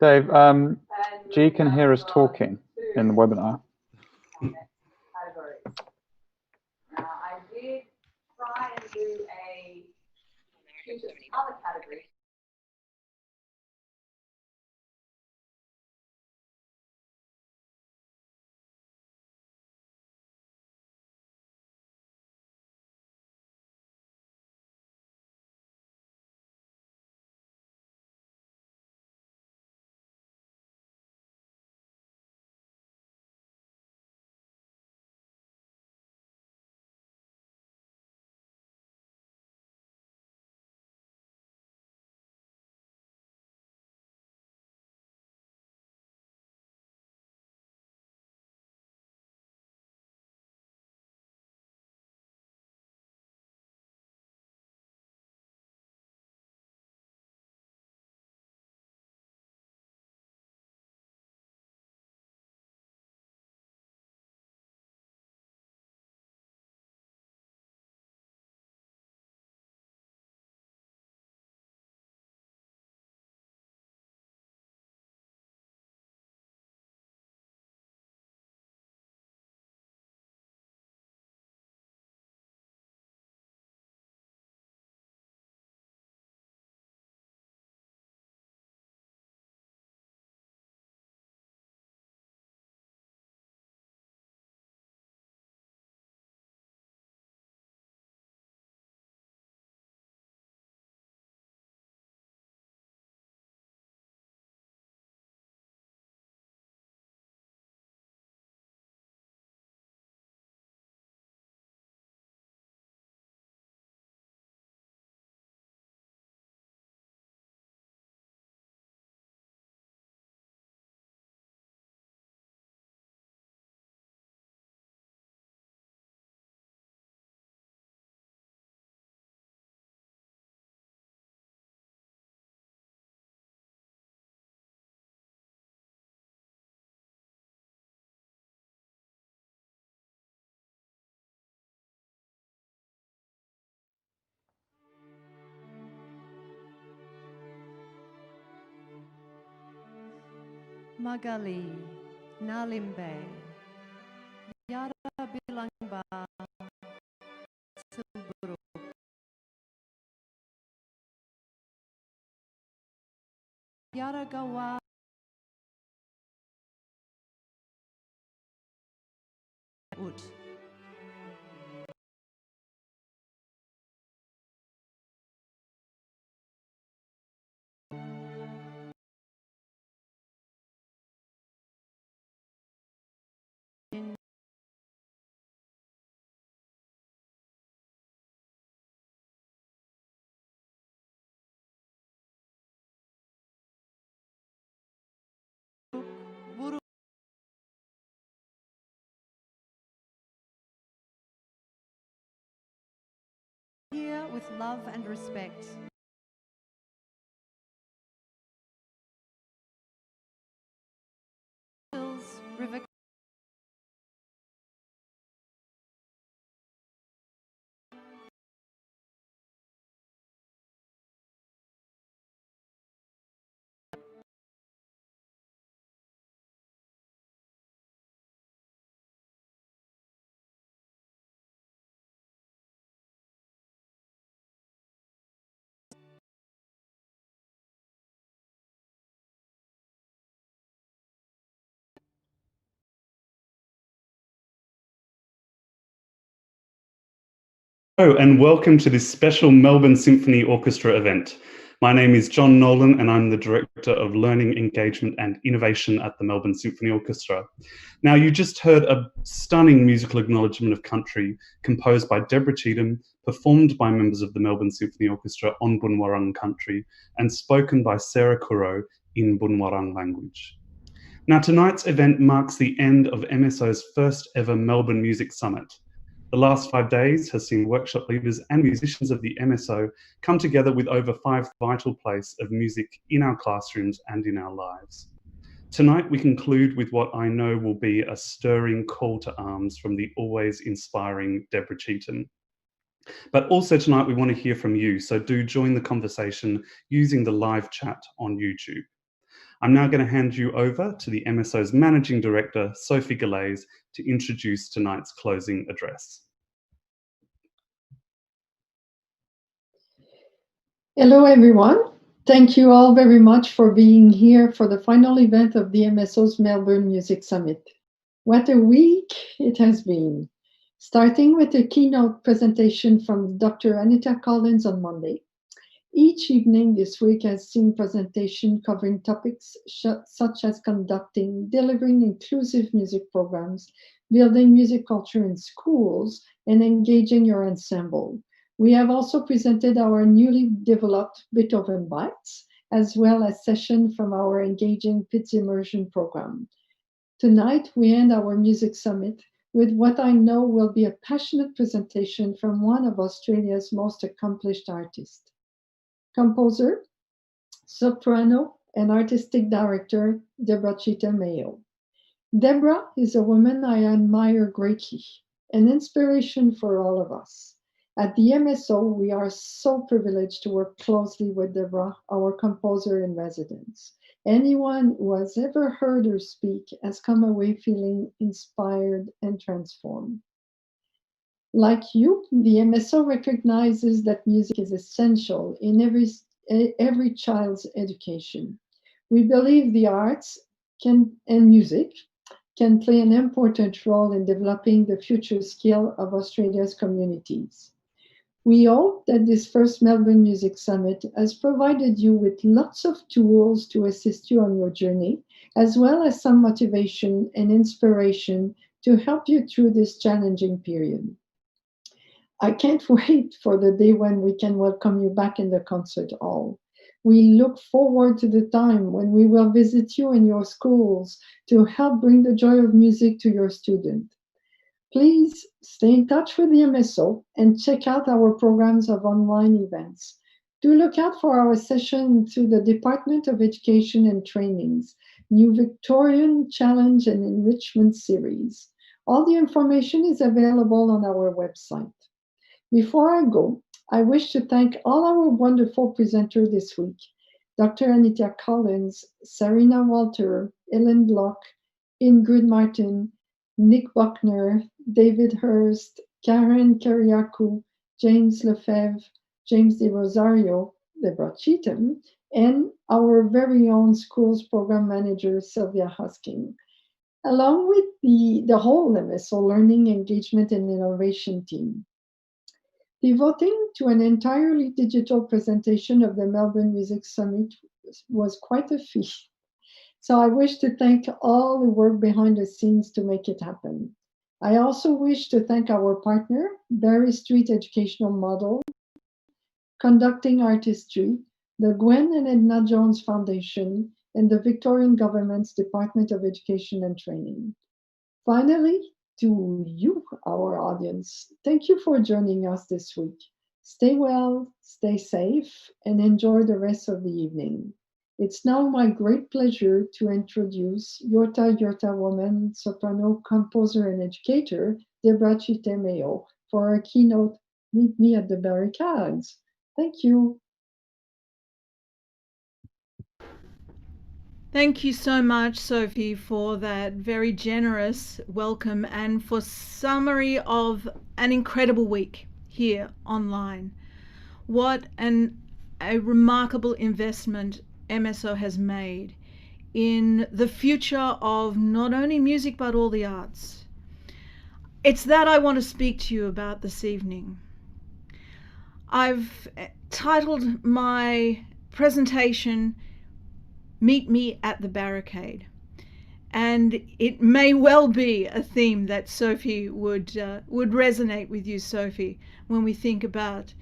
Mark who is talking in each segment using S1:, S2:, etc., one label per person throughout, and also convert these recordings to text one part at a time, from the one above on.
S1: Dave, G can hear us talking in the webinar.
S2: I did try and do a other category.
S3: Magali, Nalimbe, Yara Bilangba, Silburu, Yara Gawa, Ut. Here with love and respect. River
S4: Hello and welcome to this special Melbourne Symphony Orchestra event. My name is John Nolan and I'm the Director of Learning, Engagement and Innovation at the Melbourne Symphony Orchestra. Now you just heard a stunning musical acknowledgement of country composed by Deborah Cheetham, performed by members of the Melbourne Symphony Orchestra on Bunwarang country and spoken by Sarah Kuro in Bunwarang language. Now tonight's event marks the end of MSO's first ever Melbourne Music Summit. The last 5 days has seen workshop leaders and musicians of the MSO come together with over 5 vital places of music in our classrooms and in our lives. Tonight we conclude with what I know will be a stirring call to arms from the always inspiring Deborah Cheetham. But also tonight we want to hear from you, so do join the conversation using the live chat on YouTube. I'm now going to hand you over to the MSO's Managing Director, Sophie Galais, to introduce tonight's closing address.
S5: Hello, everyone. Thank you all very much for being here for the final event of the MSO's Melbourne Music Summit. What a week it has been. Starting with a keynote presentation from Dr. Anita Collins on Monday. Each evening this week has seen presentation covering topics such as conducting, delivering inclusive music programs, building music culture in schools, and engaging your ensemble. We have also presented our newly developed Beethoven Bites, as well as sessions from our engaging PITS immersion program. Tonight, we end our music summit with what I know will be a passionate presentation from one of Australia's most accomplished artists. Composer, soprano, and artistic director, Deborah Cheetham AO. Deborah is a woman I admire greatly, an inspiration for all of us. At the MSO, we are so privileged to work closely with Deborah, our composer in residence. Anyone who has ever heard her speak has come away feeling inspired and transformed. Like you, the MSO recognizes that music is essential in every child's education. We believe the arts and music can play an important role in developing the future skill of Australia's communities. We hope that this first Melbourne Music Summit has provided you with lots of tools to assist you on your journey, as well as some motivation and inspiration to help you through this challenging period. I can't wait for the day when we can welcome you back in the concert hall. We look forward to the time when we will visit you in your schools to help bring the joy of music to your students. Please stay in touch with the MSO and check out our programs of online events. Do look out for our session to the Department of Education and Trainings, new Victorian Challenge and Enrichment Series. All the information is available on our website. Before I go, I wish to thank all our wonderful presenters this week, Dr. Anita Collins, Sarina Walter, Ellen Block, Ingrid Martin, Nick Buckner, David Hurst, Karen Kariakou, James Lefebvre, James De Rosario, Deborah Cheetham, and our very own schools program manager, Sylvia Husking, along with the whole MSO Learning, Engagement, and Innovation team. Devoting to an entirely digital presentation of the Melbourne Music Summit was quite a feat. So I wish to thank all who work behind the scenes to make it happen. I also wish to thank our partner, Barry Street Educational Model, Conducting Artistry, the Gwen and Edna Jones Foundation, and the Victorian Government's Department of Education and Training. Finally, to you, our audience, thank you for joining us this week. Stay well, stay safe, and enjoy the rest of the evening. It's now my great pleasure to introduce Yorta woman, soprano, composer, and educator, Deborah Cheetham AO, for our keynote, Meet Me at the Barricades. Thank you.
S6: Thank you so much, Sophie, for that very generous welcome and for summary of an incredible week here online. What a remarkable investment MSO has made in the future of not only music but all the arts. It's that I want to speak to you about this evening. I've titled my presentation Meet Me at the Barricade, and it may well be a theme that Sophie would resonate with you, Sophie, when we think about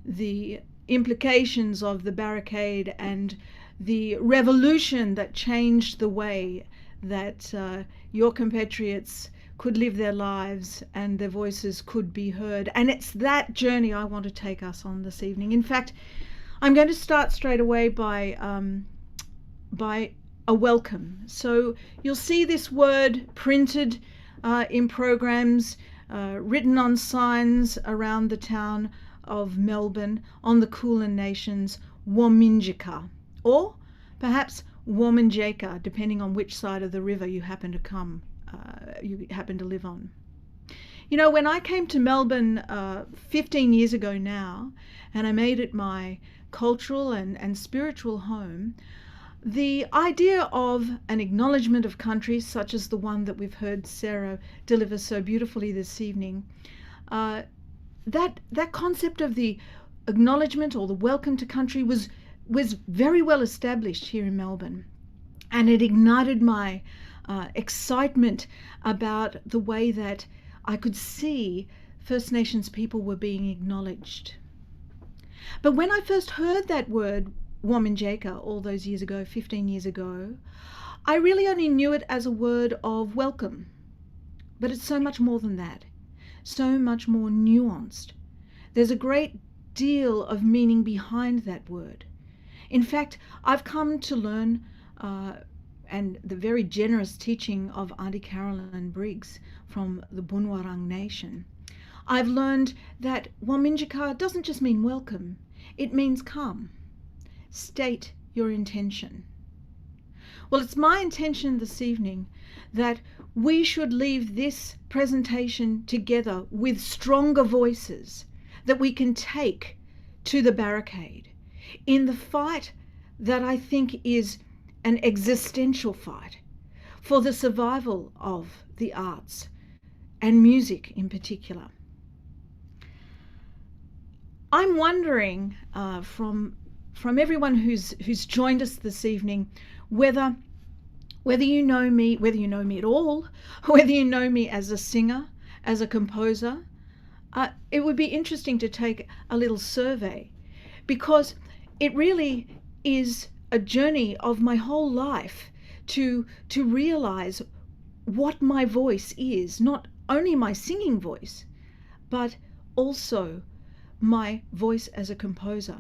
S6: the implications of the barricade and the revolution that changed the way that your compatriots could live their lives and their voices could be heard. And it's that journey I want to take us on this evening. In fact, I'm going to start straight away by a welcome. So you'll see this word printed in programs, written on signs around the town of Melbourne, on the Kulin Nations, Wominjeka, or perhaps Wominjeka, depending on which side of the river you happen to live on. You know, when I came to Melbourne 15 years ago now, and I made it my cultural and spiritual home, the idea of an acknowledgement of country, such as the one that we've heard Sarah deliver so beautifully this evening, that concept of the acknowledgement or the welcome to country was very well established here in Melbourne, and it ignited my excitement about the way that I could see First Nations people were being acknowledged. But when I first heard that word, Wominjeka, all those years ago, 15 years ago, I really only knew it as a word of welcome. But it's so much more than that, so much more nuanced. There's a great deal of meaning behind that word. In fact, I've come to learn, and the very generous teaching of Auntie Carolyn Briggs from the Bunwarang Nation, I've learned that Wominjeka doesn't just mean welcome, it means come. State your intention. Well, it's my intention this evening that we should leave this presentation together with stronger voices that we can take to the barricade in the fight that I think is an existential fight for the survival of the arts and music in particular. I'm wondering from everyone who's joined us this evening whether you know me at all, whether you know me as a singer, as a composer. It would be interesting to take a little survey, because it really is a journey of my whole life to realize what my voice is, not only my singing voice, but also my voice as a composer.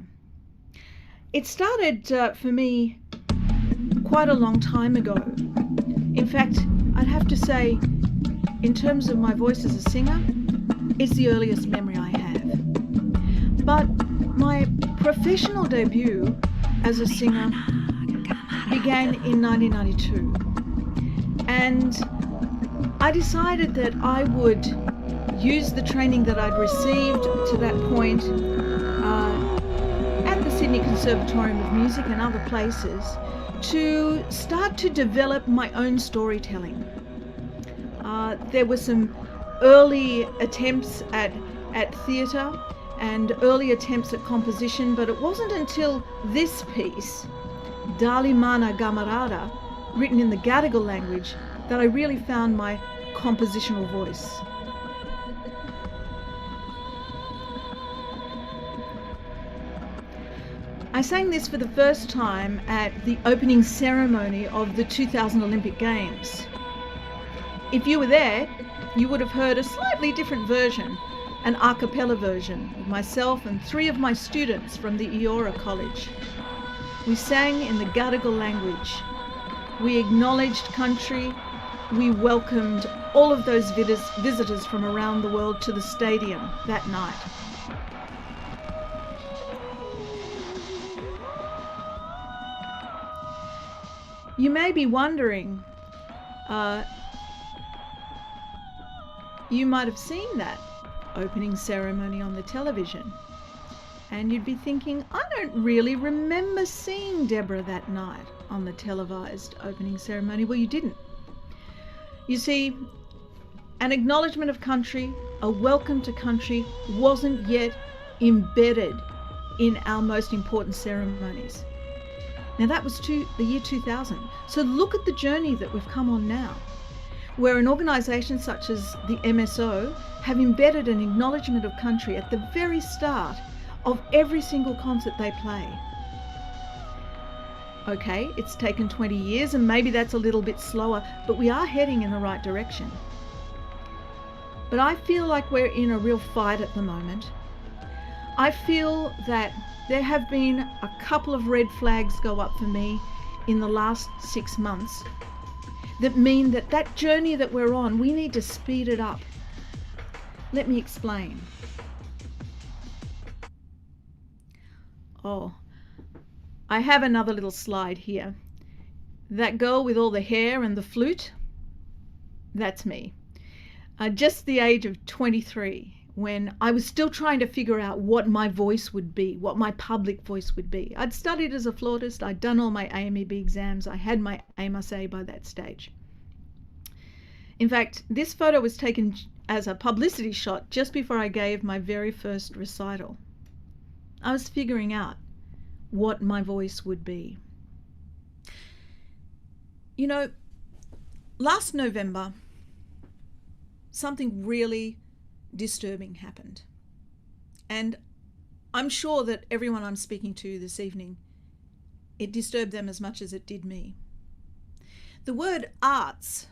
S6: It started for me quite a long time ago. In fact, I'd have to say, in terms of my voice as a singer, it's the earliest memory I have. But my professional debut as a singer began in 1992. And I decided that I would use the training that I'd received to that point at the Sydney Conservatorium of Music and other places to start to develop my own storytelling. There were some early attempts at theatre and early attempts at composition, but it wasn't until this piece, Dali Mana Gamarada, written in the Gadigal language, that I really found my compositional voice. I sang this for the first time at the opening ceremony of the 2000 Olympic Games. If you were there, you would have heard a slightly different version, an a cappella version of myself and 3 of my students from the Eora College. We sang in the Gadigal language. We acknowledged country. We welcomed all of those visitors from around the world to the stadium that night. You may be wondering, you might have seen that opening ceremony on the television, and you'd be thinking, I don't really remember seeing Deborah that night on the televised opening ceremony. Well, you didn't. You see, an acknowledgement of country, a welcome to country, wasn't yet embedded in our most important ceremonies. Now that was the year 2000. So look at the journey that we've come on now, where an organisation such as the MSO have embedded an acknowledgement of country at the very start of every single concert they play. Okay, it's taken 20 years and maybe that's a little bit slower, but we are heading in the right direction. But I feel like we're in a real fight at the moment. I feel that there have been a couple of red flags go up for me in the last 6 months that mean that that journey that we're on, we need to speed it up. Let me explain. Oh, I have another little slide here. That girl with all the hair and the flute, that's me. Just the age of 23, when I was still trying to figure out what my voice would be, what my public voice would be. I'd studied as a flautist, I'd done all my AMEB exams, I had my Immerse by that stage. In fact, this photo was taken as a publicity shot just before I gave my very first recital. I was figuring out what my voice would be. You know, last November, something really disturbing happened. And I'm sure that everyone I'm speaking to this evening, it disturbed them as much as it did me. The word arts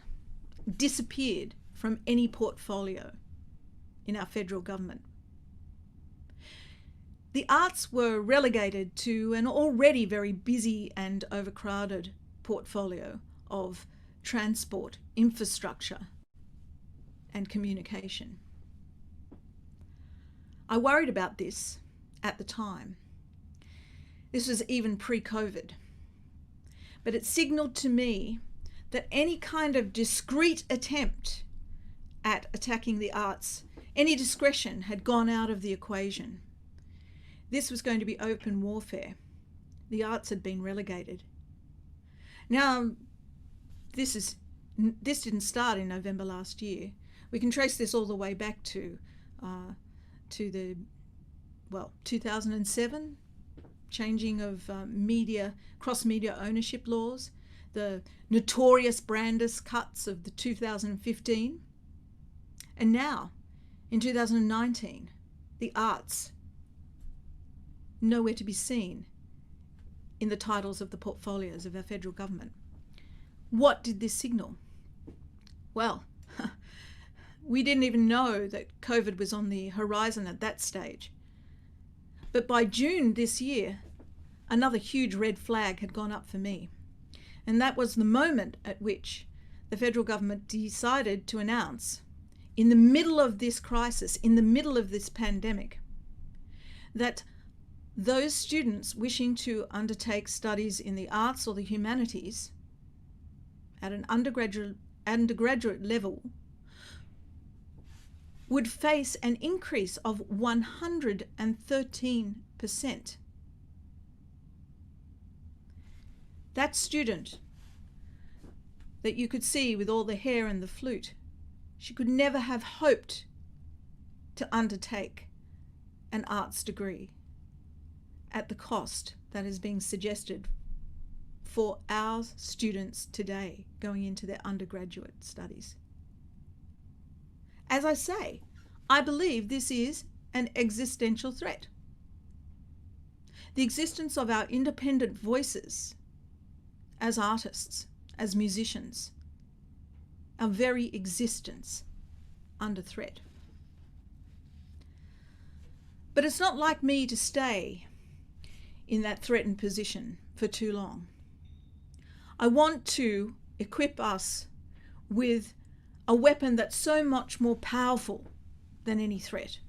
S6: disappeared from any portfolio in our federal government. The arts were relegated to an already very busy and overcrowded portfolio of transport, infrastructure, and communication. I worried about this at the time. This was even pre-COVID. But it signaled to me that any kind of discreet attempt at attacking the arts, any discretion had gone out of the equation. This was going to be open warfare. The arts had been relegated. Now, this didn't start in November last year. We can trace this all the way back to the 2007 changing of cross-media ownership laws, the notorious Brandis cuts of the 2015, and now in 2019, the arts nowhere to be seen in the titles of the portfolios of our federal government. What did this signal? Well, we didn't even know that COVID was on the horizon at that stage. But by June this year, another huge red flag had gone up for me. And that was the moment at which the federal government decided to announce, in the middle of this crisis, in the middle of this pandemic, that those students wishing to undertake studies in the arts or the humanities at an undergraduate level would face an increase of 113%. That student that you could see with all the hair and the flute, she could never have hoped to undertake an arts degree at the cost that is being suggested for our students today going into their undergraduate studies. As I say, I believe this is an existential threat. The existence of our independent voices as artists, as musicians, our very existence under threat. But it's not like me to stay in that threatened position for too long. I want to equip us with a weapon that's so much more powerful than any threat.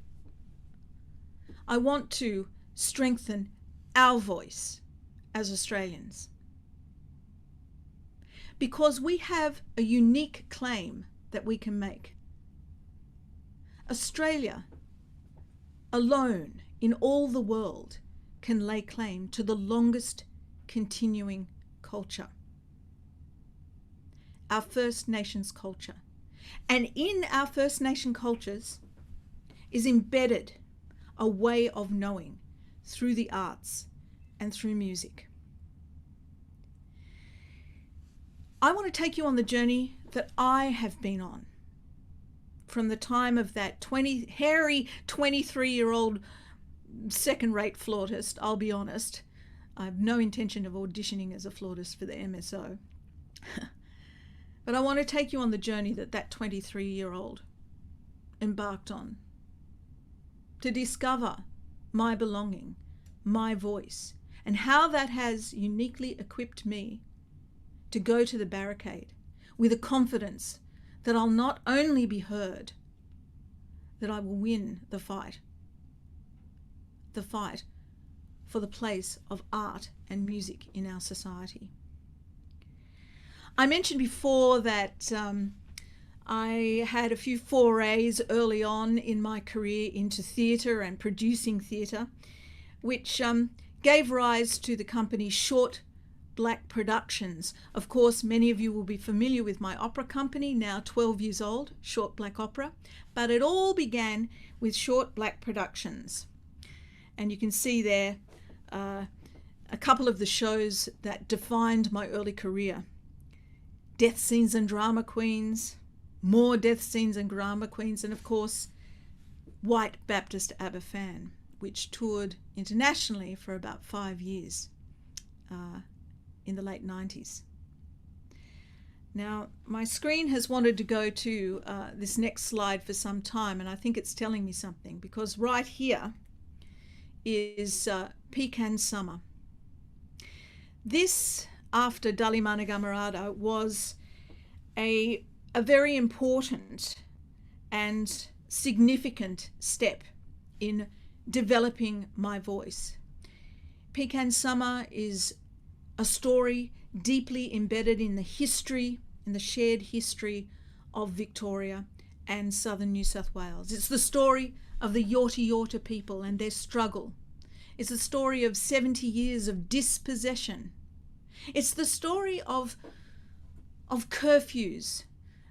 S6: I want to strengthen our voice as Australians, because we have a unique claim that we can make. Australia alone in all the world can lay claim to the longest continuing culture, our First Nations culture. And in our First Nation cultures is embedded a way of knowing through the arts and through music. I want to take you on the journey that I have been on from the time of that hairy 23-year-old second-rate flautist. I'll be honest, I have no intention of auditioning as a flautist for the MSO. But I want to take you on the journey that 23-year-old embarked on, to discover my belonging, my voice, and how that has uniquely equipped me to go to the barricade with a confidence that I'll not only be heard, that I will win the fight for the place of art and music in our society. I mentioned before that I had a few forays early on in my career into theatre and producing theatre, which gave rise to the company Short Black Productions. Of course, many of you will be familiar with my opera company, now 12 years old, Short Black Opera, but it all began with Short Black Productions. And you can see there a couple of the shows that defined my early career. Death Scenes and Drama Queens, more Death Scenes and Drama Queens, and of course, White Baptist Aberfan, which toured internationally for about 5 years in the late 90s. Now, my screen has wanted to go to this next slide for some time, and I think it's telling me something, because right here is Pecan Summer. This, after Dalimana Gamarada, was a very important and significant step in developing my voice. Pecan Summer is a story deeply embedded in the history, in the shared history of Victoria and southern New South Wales. It's the story of the Yorta Yorta people and their struggle. It's the story of 70 years of dispossession. It's the story of curfews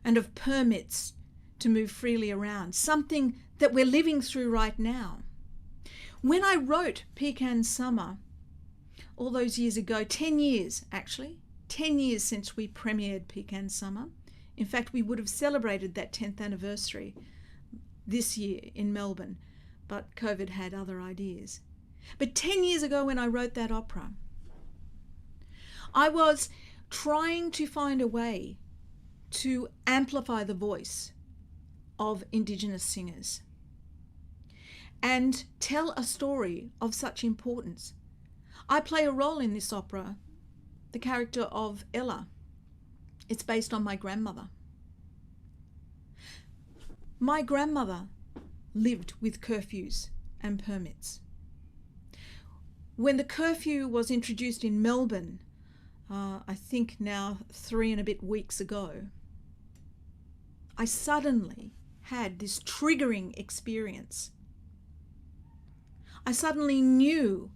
S6: and of permits to move freely around, something that we're living through right now. When I wrote Pecan Summer all those years ago, 10 years actually, 10 years since we premiered Pecan Summer. In fact, we would have celebrated that 10th anniversary this year in Melbourne, but COVID had other ideas. But 10 years ago when I wrote that opera, I was trying to find a way to amplify the voice of Indigenous singers and tell a story of such importance. I play a role in this opera, the character of Ella. It's based on my grandmother. My grandmother lived with curfews and permits. When the curfew was introduced in Melbourne, I think now 3 and a bit weeks ago, I suddenly had this triggering experience. I suddenly knew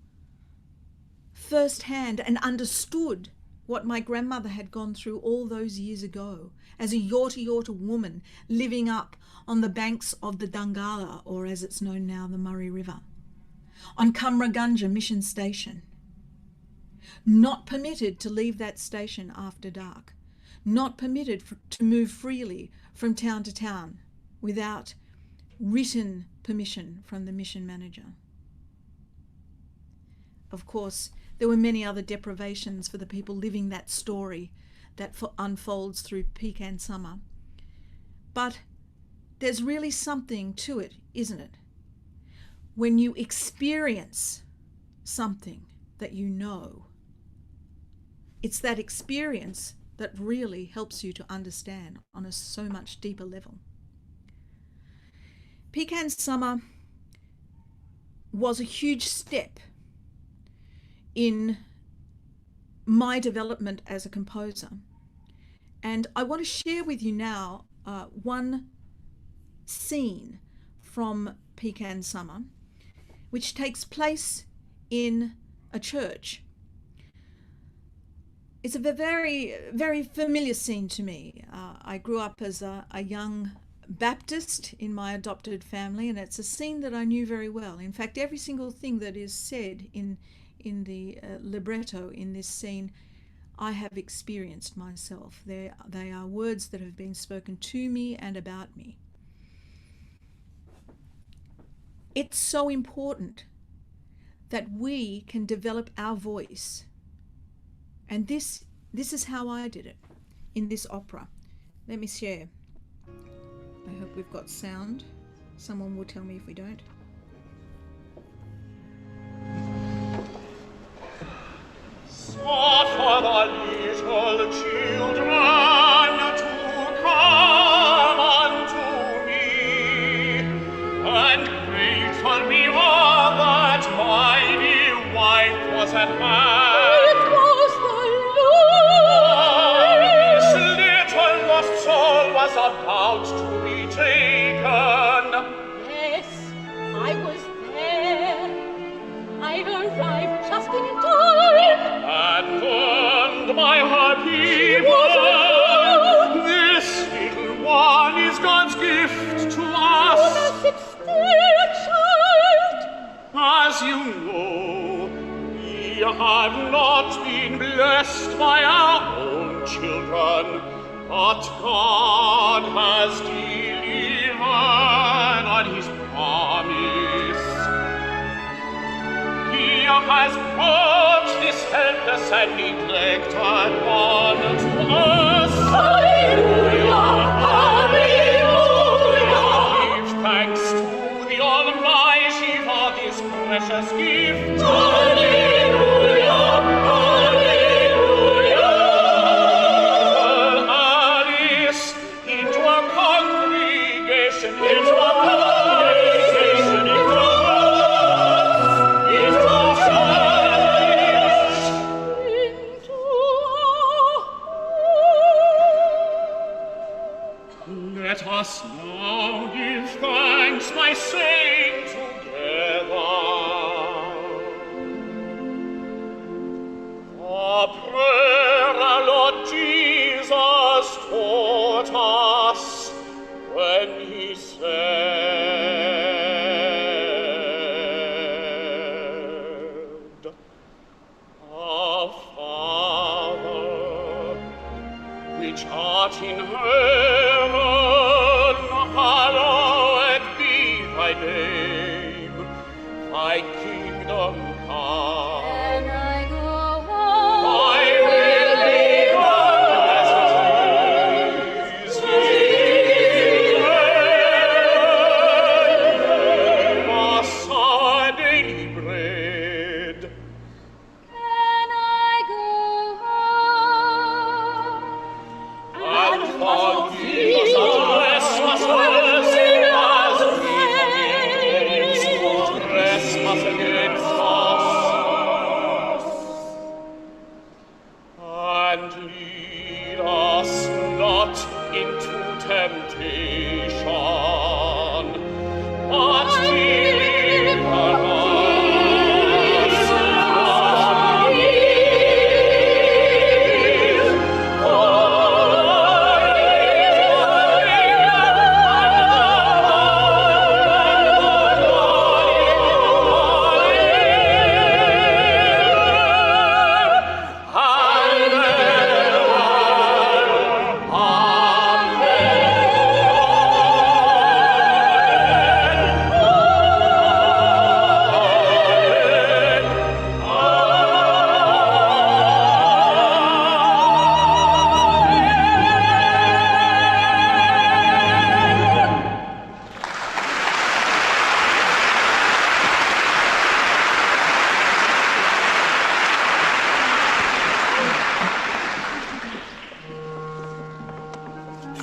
S6: firsthand and understood what my grandmother had gone through all those years ago as a Yorta Yorta woman living up on the banks of the Dungala, or as it's known now, the Murray River, on Cumragunja Mission Station. Not permitted to leave that station after dark, not permitted to move freely from town to town without written permission from the mission manager. Of course, there were many other deprivations for the people living that story that unfolds through Pecan Summer. But there's really something to it, isn't it? When you experience something that you know, it's that experience that really helps you to understand on a so much deeper level. Pecan Summer was a huge step in my development as a composer. And I want to share with you now one scene from Pecan Summer, which takes place in a church. It's a very, very familiar scene to me. I grew up as a young Baptist in my adopted family, and it's a scene that I knew very well. In fact, every single thing that is said in the libretto in this scene, I have experienced myself. They are words that have been spoken to me and about me. It's so important that we can develop our voice. And this is how I did it in this opera. Let me share. I hope we've got sound. Someone will tell me if we don't.
S7: So for the little children to come unto me, and great for me all that my dear wife was at hand. It was the Lord. about to be taken.
S8: Yes, I was there. I arrived just in time.
S7: And my happy one, this little one is God's gift to us.
S8: Oh, it's still a child.
S7: As you know, we have not been blessed by our own children, but God has delivered on his promise. He has brought this helpless and neglected one to us.
S8: Hallelujah! Hallelujah!
S7: Give thanks to the Almighty for this precious gift.
S8: Hallelujah! Hallelujah!
S7: Alice into a congregation, into a congregation, into a Let us now give thanks by saying together, a prayer our Lord Jesus taught us when he said, Our Father, which art in heaven, hallowed be thy name. Thy kingdom come.
S8: Can I go home?
S7: Thy will be done as it is in heaven. Give us our daily bread.
S8: Can I go home?
S7: And forgive us our trespasses, as we forgive those who trespass against us. And lead us not into temptation, but deliver us from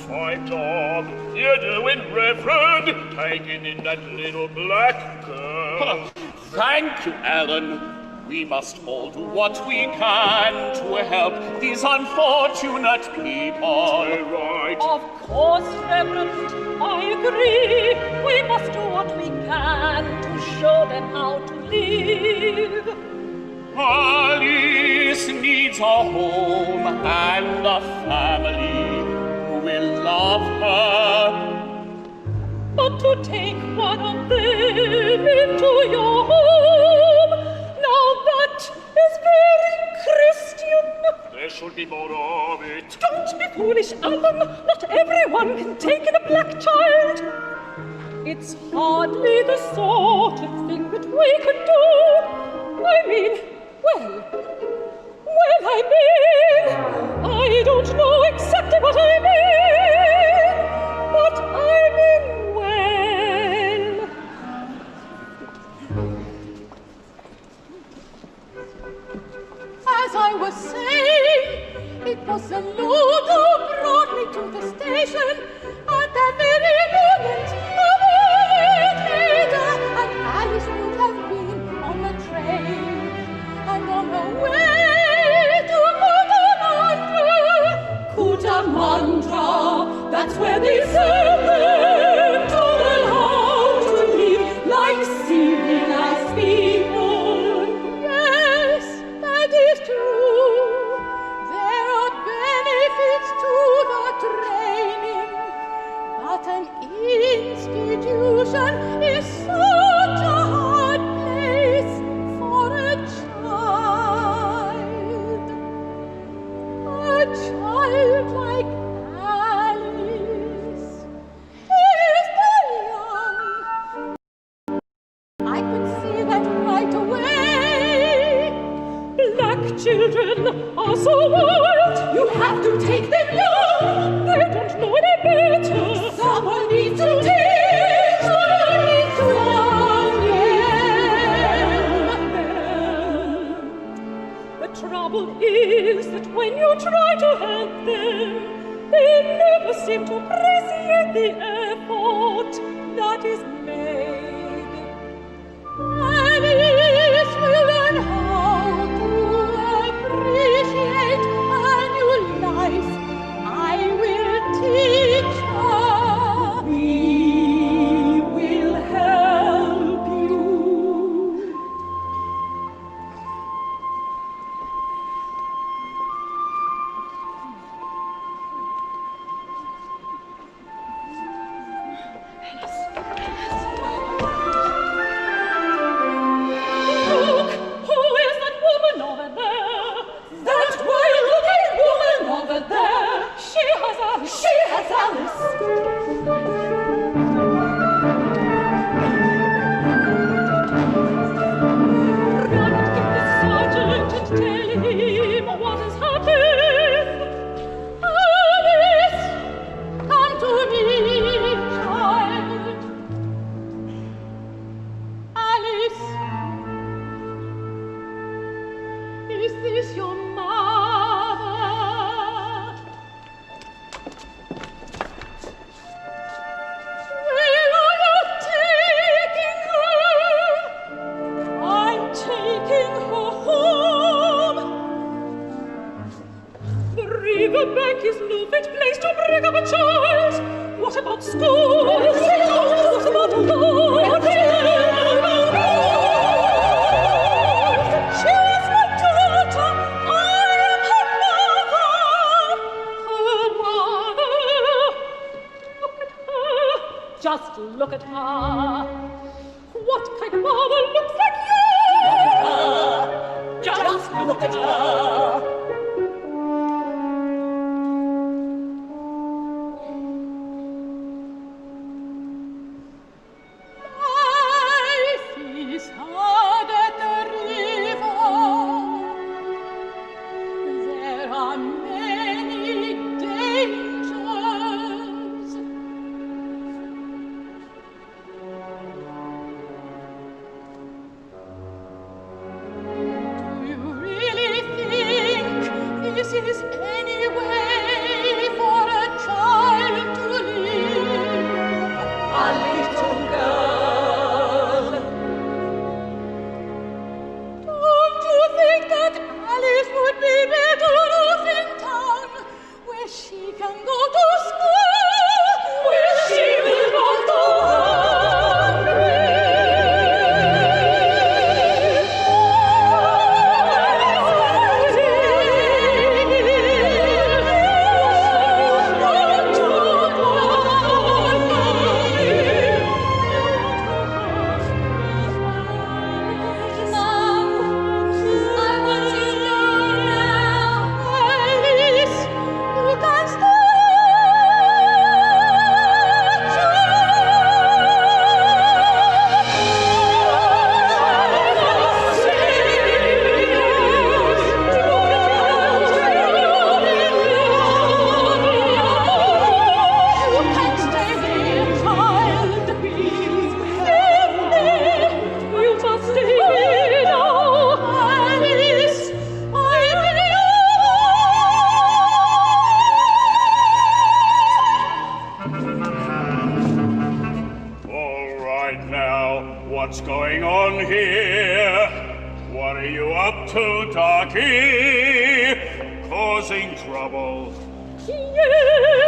S7: Fine job, you're doing, Reverend, taking in that little black girl. Thank you, Alan. We must all do what we can to help these unfortunate people. Right.
S8: Of course, Reverend, I agree. We must do what we can to show them how to live.
S7: Alice needs a home and a family who will love her.
S8: But to take one of them into your home, now that is very Christian.
S7: There should be more of it.
S8: Don't be foolish, Alan. Not everyone can take in a black child. It's hardly the sort of thing that we could do. I mean, I don't know exactly what I mean, but I mean well. As I was saying, it was the Lord who brought me to the station at that very moment of later, and Alice would have been on the train, and on the way to Cootamundra, That's where they send them to learn how to live like civilized people. Yes, that is true. There are benefits to the training, but an institution is such a hard place for a child. A child like Alice is the young. I could see that right away. Black children are so wild. You have to take them young. They don't know any better. Someone needs to teach. Someone needs to young them. The trouble is that when you try to help them, they never seem to appreciate the effort that is made. Alice will learn how to appreciate a new life. I will teach her. We will help you. Look, who is that woman over there? That wild-looking woman over there. She has Alice. She has Alice. Run and get the sergeant and tell him what has happened. Alice, come to me, child. Alice, is this your mother? Where are you taking her? I'm taking her home. The riverbank is no fit place to bring up a child. What about school? What about God? She is my daughter. I am her mother. Her mother. Look at her. Just look at her. What kind of mother looks like you? Just look at her. Life is hard at the river. There are many dangers. Do you really think this is any way for a child to live? A little girl. Don't you think that Alice would be better off in town, where she can go to school, where she will not go
S7: What's going on here? What are you up to, Darky? Causing trouble?
S8: Yes!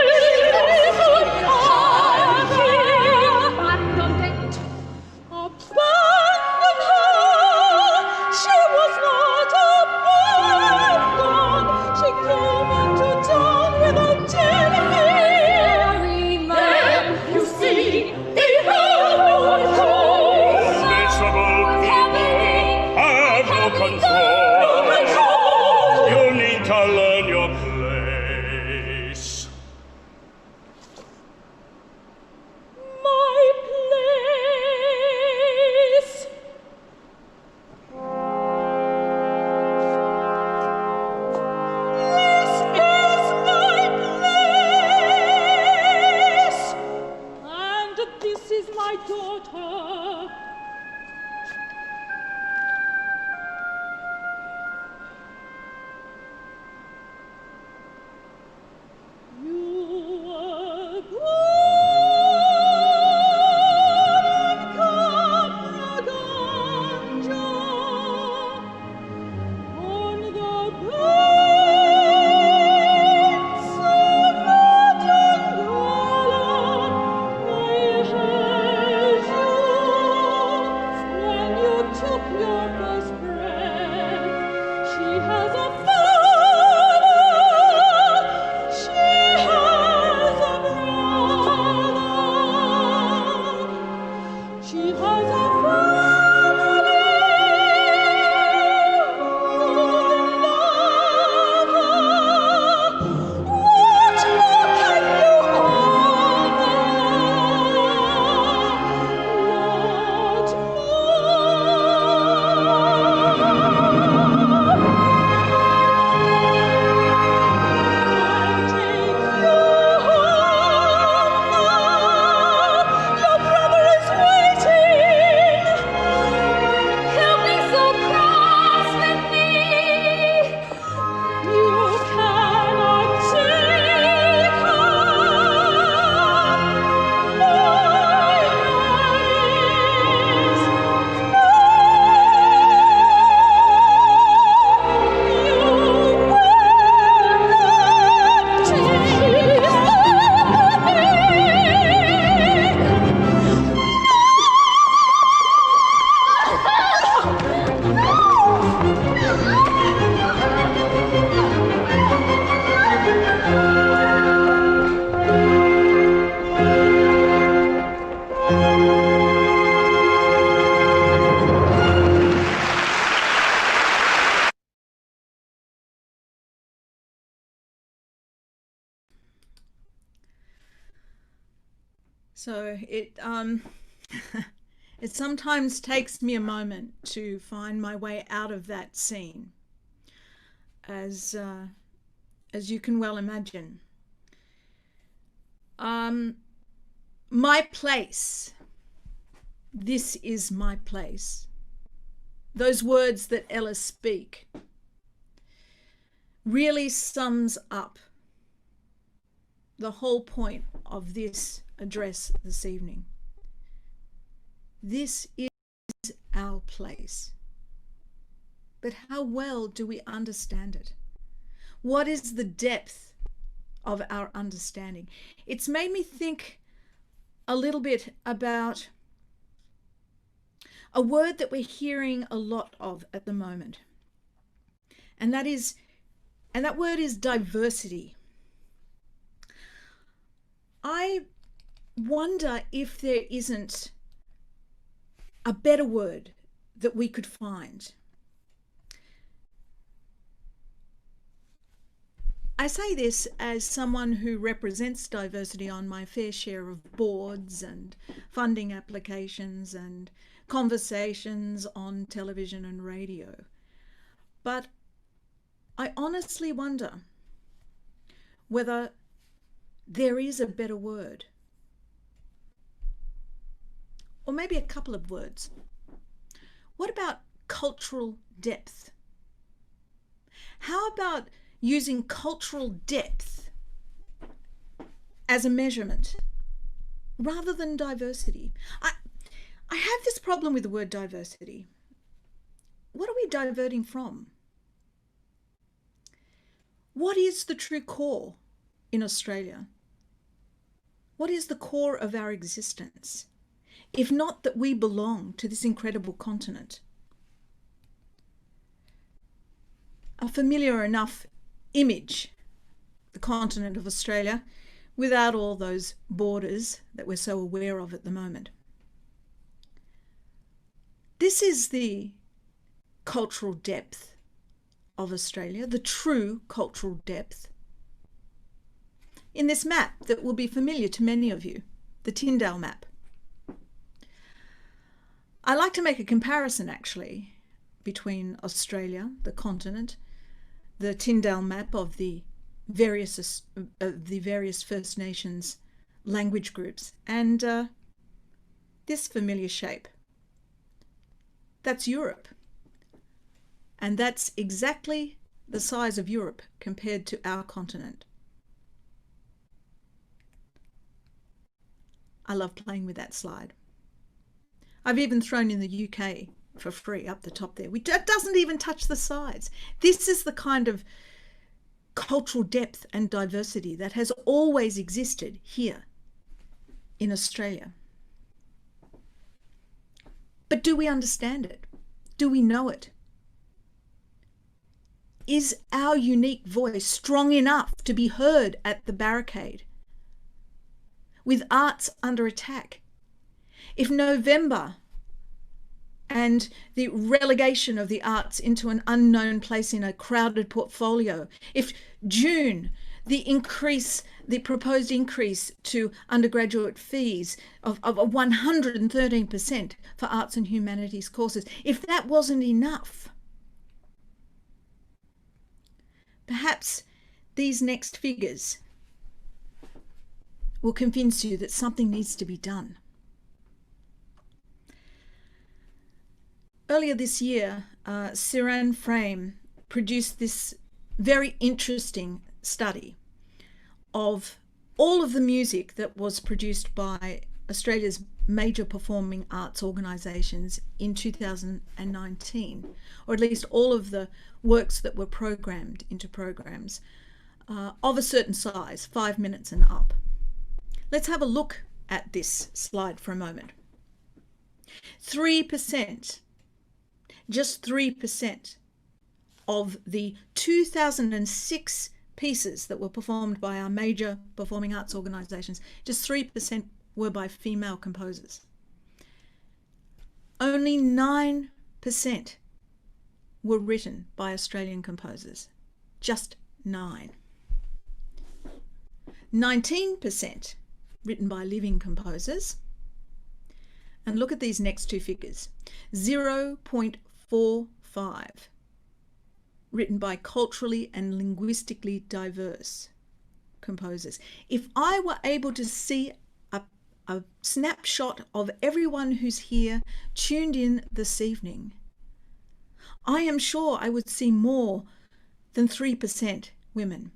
S6: So it it sometimes takes me a moment to find my way out of that scene, as you can well imagine. My place. This is my place. Those words that Ella speak really sums up the whole point of this address this evening. This is our place. But how well do we understand it? What is the depth of our understanding? It's made me think a little bit about a word that we're hearing a lot of at the moment. And that word is diversity. I wonder if there isn't a better word that we could find. I say this as someone who represents diversity on my fair share of boards and funding applications and conversations on television and radio. But I honestly wonder whether there is a better word. Or maybe a couple of words. What about cultural depth? How about using cultural depth as a measurement rather than diversity? I have this problem with the word diversity. What are we diverting from? What is the true core in Australia? What is the core of our existence, if not that we belong to this incredible continent? A familiar enough image, the continent of Australia, without all those borders that we're so aware of at the moment. This is the cultural depth of Australia, the true cultural depth. In this map that will be familiar to many of you, the Tyndale map. I like to make a comparison actually between Australia, the continent, the Tyndale map of the various First Nations language groups, and this familiar shape. That's Europe. And that's exactly the size of Europe compared to our continent. I love playing with that slide. I've even thrown in the UK for free up the top there. It doesn't even touch the sides. This is the kind of cultural depth and diversity that has always existed here in Australia. But do we understand it? Do we know it? Is our unique voice strong enough to be heard at the Barricade? With arts under attack, if November and the relegation of the arts into an unknown place in a crowded portfolio, if June, the proposed increase to undergraduate fees of 113% for arts and humanities courses, if that wasn't enough, perhaps these next figures will convince you that something needs to be done. Earlier this year, Siran Frame produced this very interesting study of all of the music that was produced by Australia's major performing arts organisations in 2019, or at least all of the works that were programmed into programs of a certain size, 5 minutes and up. Let's have a look at this slide for a moment. 3%, just 3% of the 2006 pieces that were performed by our major performing arts organisations, just 3% were by female composers. Only 9% were written by Australian composers, just 9. 19% written by living composers. And look at these next two figures. 0.45, written by culturally and linguistically diverse composers. If I were able to see a snapshot of everyone who's here tuned in this evening, I am sure I would see more than 3% women,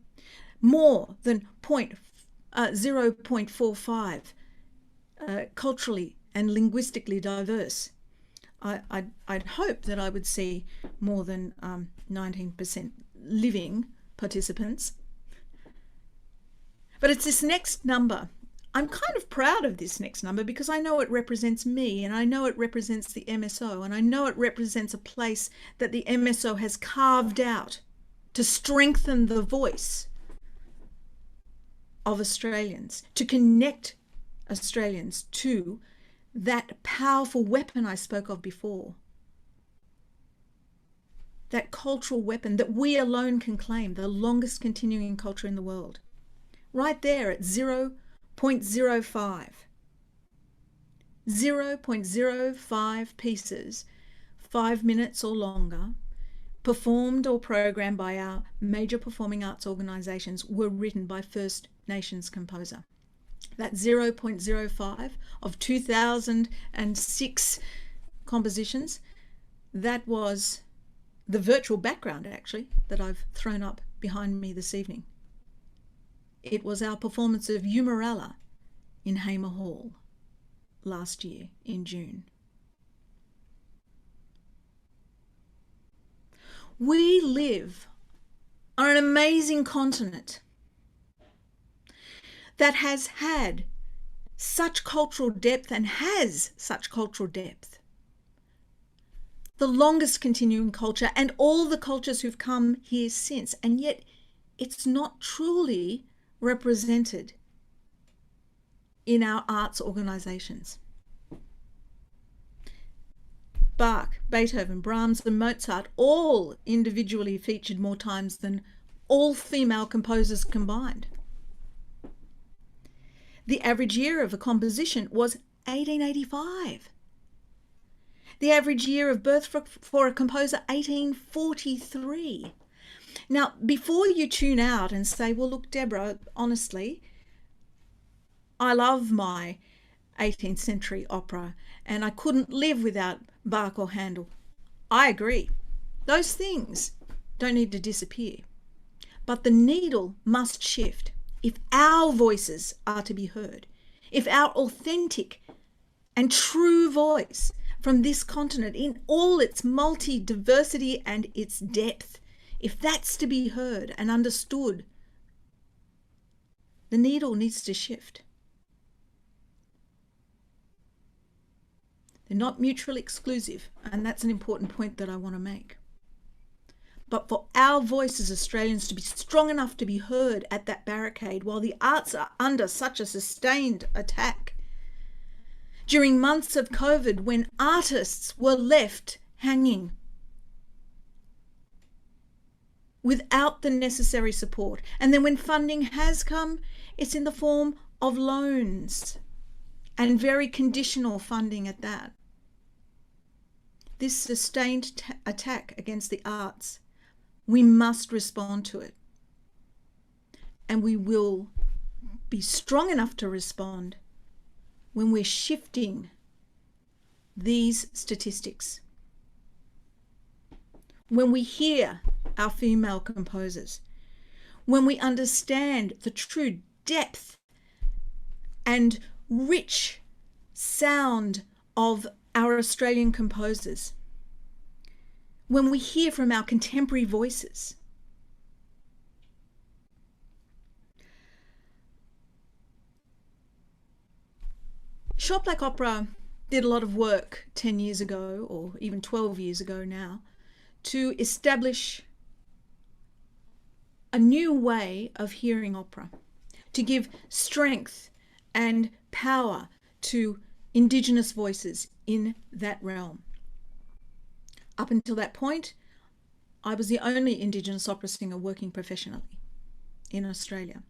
S6: more than 0.45 culturally and linguistically diverse. I'd hope that I would see more than 19% living participants. But it's this next number. I'm kind of proud of this next number because I know it represents me, and I know it represents the MSO, and I know it represents a place that the MSO has carved out to strengthen the voice of Australians, to connect Australians to that powerful weapon I spoke of before, that cultural weapon that we alone can claim, the longest continuing culture in the world. Right there at 0.05. 0.05 pieces, 5 minutes or longer, performed or programmed by our major performing arts organisations, were written by First Nations composer. That 0.05 of 2006 compositions, that was the virtual background actually that I've thrown up behind me this evening. It was our performance of Umaralla in Hamer Hall last year in June. We live on an amazing continent that has had such cultural depth and has such cultural depth. The longest continuing culture and all the cultures who've come here since, and yet it's not truly represented in our arts organisations. Bach, Beethoven, Brahms and Mozart all individually featured more times than all female composers combined. The average year of a composition was 1885. The average year of birth for a composer, 1843. Now, before you tune out and say, well, look, Deborah, honestly, I love my 18th century opera and I couldn't live without Bach or Handel. I agree. Those things don't need to disappear. But the needle must shift if our voices are to be heard, if our authentic and true voice from this continent in all its multi-diversity and its depth, if that's to be heard and understood, the needle needs to shift. They're not mutually exclusive, and that's an important point that I want to make. But for our voice as Australians to be strong enough to be heard at that barricade while the arts are under such a sustained attack, during months of COVID when artists were left hanging without the necessary support, and then when funding has come, it's in the form of loans and very conditional funding at that. This sustained attack against the arts, we must respond to it. And we will be strong enough to respond when we're shifting these statistics. When we hear our female composers, when we understand the true depth and rich sound of our Australian composers, when we hear from our contemporary voices. Short Black Opera did a lot of work 10 years ago, or even 12 years ago now, to establish a new way of hearing opera, to give strength and power to Indigenous voices in that realm. Up until that point, I was the only Indigenous opera singer working professionally in Australia.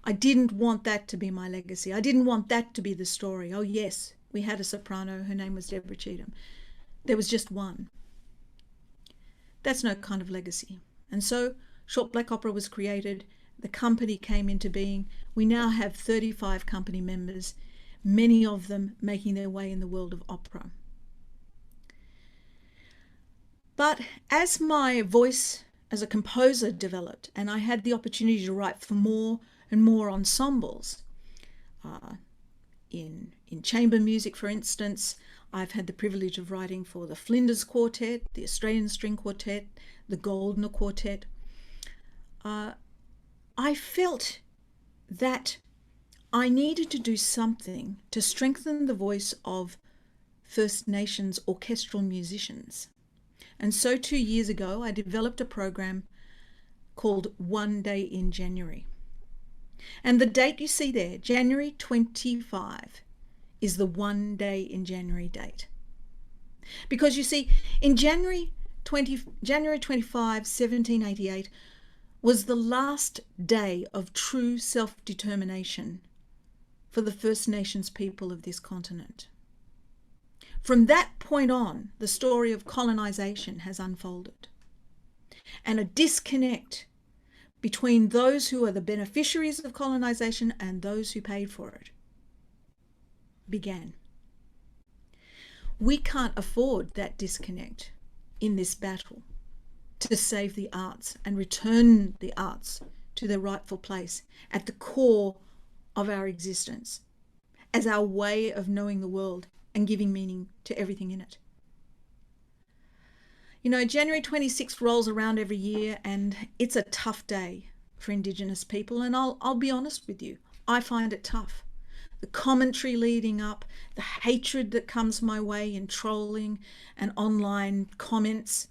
S6: I didn't want that to be my legacy. I didn't want that to be the story. Oh yes, we had a soprano, her name was Deborah Cheetham. There was just one. That's no kind of legacy. And so Short Black Opera was created, the company came into being. We now have 35 company members, many of them making their way in the world of opera. But as my voice as a composer developed, and I had the opportunity to write for more and more ensembles, in chamber music, for instance, I've had the privilege of writing for the Flinders Quartet, the Australian String Quartet, the Goldner Quartet. I felt that I needed to do something to strengthen the voice of First Nations orchestral musicians. And so 2 years ago, I developed a program called One Day in January. And the date you see there, January 25, is the One Day in January date. Because you see, in January 25, 1788, was the last day of true self-determination for the First Nations people of this continent. From that point on, the story of colonisation has unfolded. And a disconnect between those who are the beneficiaries of colonisation and those who paid for it began. We can't afford that disconnect in this battle to save the arts and return the arts to their rightful place at the core of our existence as our way of knowing the world and giving meaning to everything in it. You know, January 26th rolls around every year and it's a tough day for Indigenous people, and I'll be honest with you, I find it tough. The commentary leading up, the hatred that comes my way in trolling and online comments.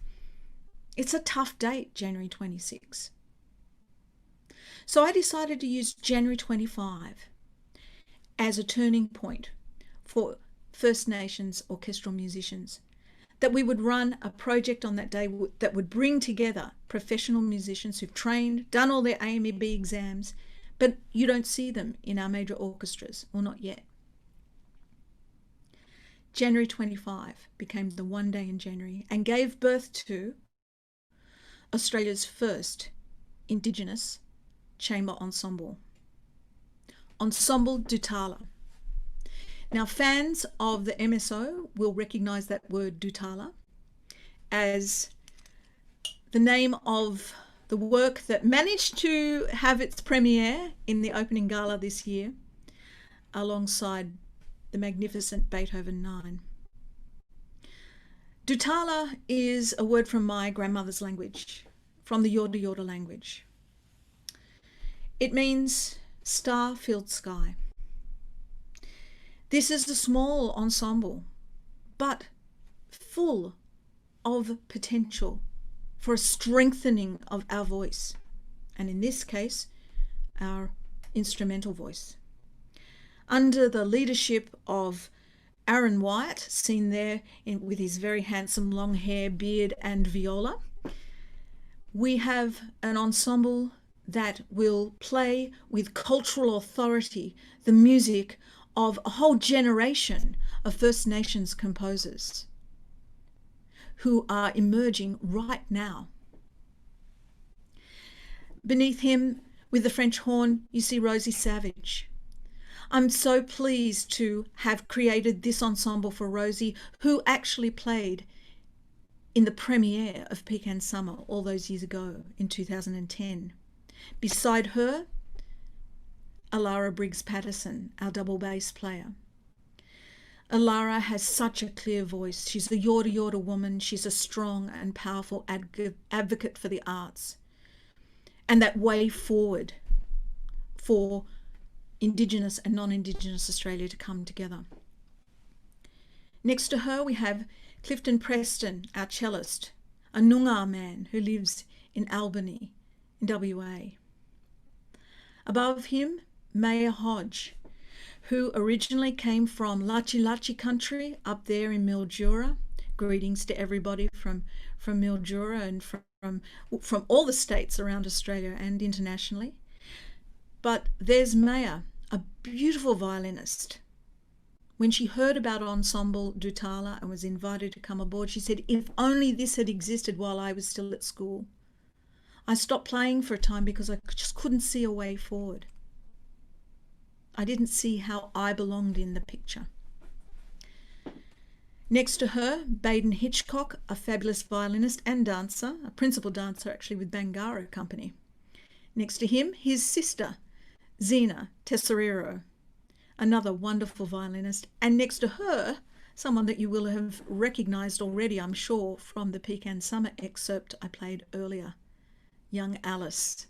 S6: It's a tough date, January 26. So I decided to use January 25 as a turning point for First Nations orchestral musicians, that we would run a project on that day that would bring together professional musicians who've trained, done all their AMEB exams, but you don't see them in our major orchestras, or not yet. January 25 became the One Day in January and gave birth to Australia's first Indigenous chamber ensemble, Ensemble Dutala. Now, fans of the MSO will recognise that word Dutala as the name of the work that managed to have its premiere in the opening gala this year, alongside the magnificent Beethoven 9. Dutala is a word from my grandmother's language, from the Yorta Yorta language. It means star-filled sky. This is a small ensemble, but full of potential for a strengthening of our voice, and in this case, our instrumental voice. Under the leadership of Aaron Wyatt, seen there with his very handsome long hair, beard and viola, we have an ensemble that will play with cultural authority the music of a whole generation of First Nations composers who are emerging right now. Beneath him, with the French horn, you see Rosie Savage. I'm so pleased to have created this ensemble for Rosie, who actually played in the premiere of Pecan Summer all those years ago in 2010. Beside her, Alara Briggs-Patterson, our double bass player. Alara has such a clear voice. She's a Yorta Yorta woman. She's a strong and powerful advocate for the arts and that way forward for Indigenous and non-Indigenous Australia to come together. Next to her, we have Clifton Preston, our cellist, a Noongar man who lives in Albany, in WA. Above him, Maya Hodge, who originally came from Lachi Lachi country up there in Mildura. Greetings to everybody from Mildura and from all the states around Australia and internationally. But there's Maya, a beautiful violinist. When she heard about Ensemble Dutala and was invited to come aboard, she said, if only this had existed while I was still at school. I stopped playing for a time because I just couldn't see a way forward. I didn't see how I belonged in the picture. Next to her, Baden Hitchcock, a fabulous violinist and dancer, a principal dancer actually with Bangara Company. Next to him, his sister, Zena Tesoriero, another wonderful violinist. And next to her, someone that you will have recognised already, I'm sure, from the Pecan Summer excerpt I played earlier, young Alice.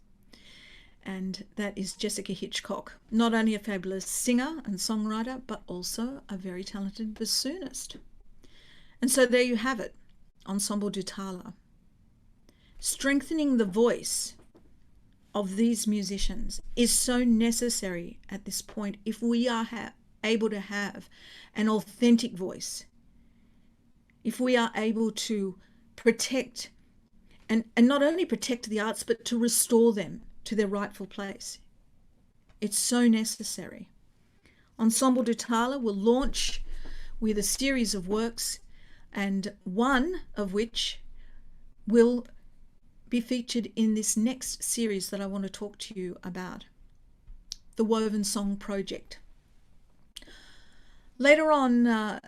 S6: And that is Jessica Hitchcock, not only a fabulous singer and songwriter, but also a very talented bassoonist. And so there you have it, Ensemble Dutala. Strengthening the voice of these musicians is so necessary at this point if we are able to have an authentic voice, if we are able to protect and not only protect the arts, but to restore them to their rightful place. It's so necessary. Ensemble Dutala will launch with a series of works, and one of which will be featured in this next series that I want to talk to you about, the Woven Song Project. Later on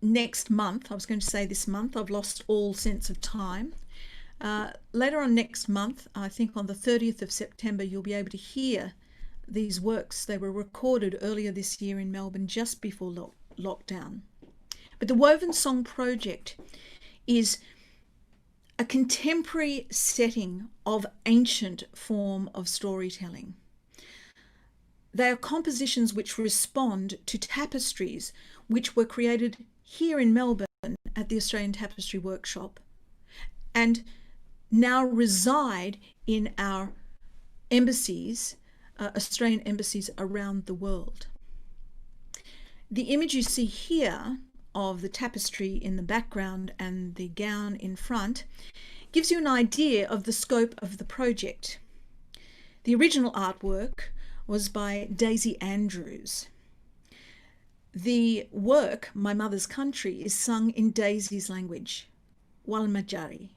S6: next month, I was going to say this month, I've lost all sense of time. Later on next month, I think on the 30th of September, you'll be able to hear these works. They were recorded earlier this year in Melbourne, just before lockdown. But the Woven Song Project is a contemporary setting of ancient form of storytelling. They are compositions which respond to tapestries which were created here in Melbourne at the Australian Tapestry Workshop and now reside in our embassies, Australian embassies around the world. The image you see here of the tapestry in the background and the gown in front gives you an idea of the scope of the project. The original artwork was by Daisy Andrews. The work, My Mother's Country, is sung in Daisy's language, Walmajari,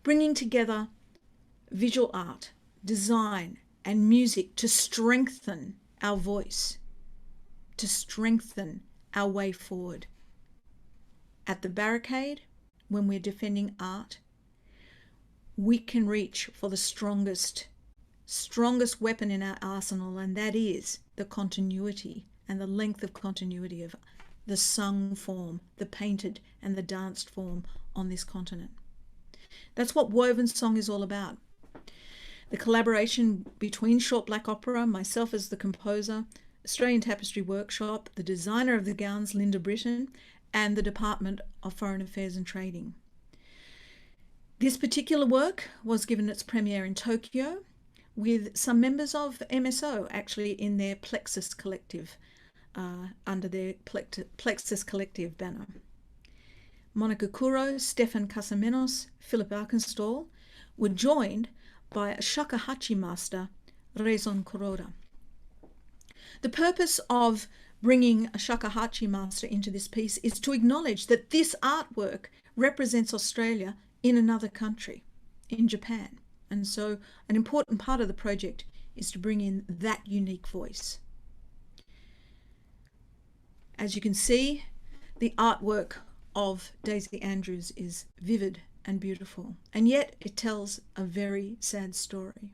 S6: bringing together visual art, design and music to strengthen our voice, to strengthen our way forward. At the Barricade, when we're defending art, we can reach for the strongest weapon in our arsenal, and that is the continuity and the length of continuity of the sung form, the painted and the danced form on this continent. That's what Woven Song is all about. The collaboration between Short Black Opera, myself as the composer, Australian Tapestry Workshop, the designer of the gowns, Linda Britton, and the Department of Foreign Affairs and Trading. This particular work was given its premiere in Tokyo with some members of MSO actually in their Plexus Collective, under their Plexus Collective banner. Monica Kuro, Stefan Casamenos, Philip Arkenstall were joined by a shakuhachi master, Reizon Kuroda. The purpose of bringing a shakuhachi master into this piece is to acknowledge that this artwork represents Australia in another country, in Japan. And so an important part of the project is to bring in that unique voice. As you can see, the artwork of Daisy Andrews is vivid and beautiful, and yet it tells a very sad story.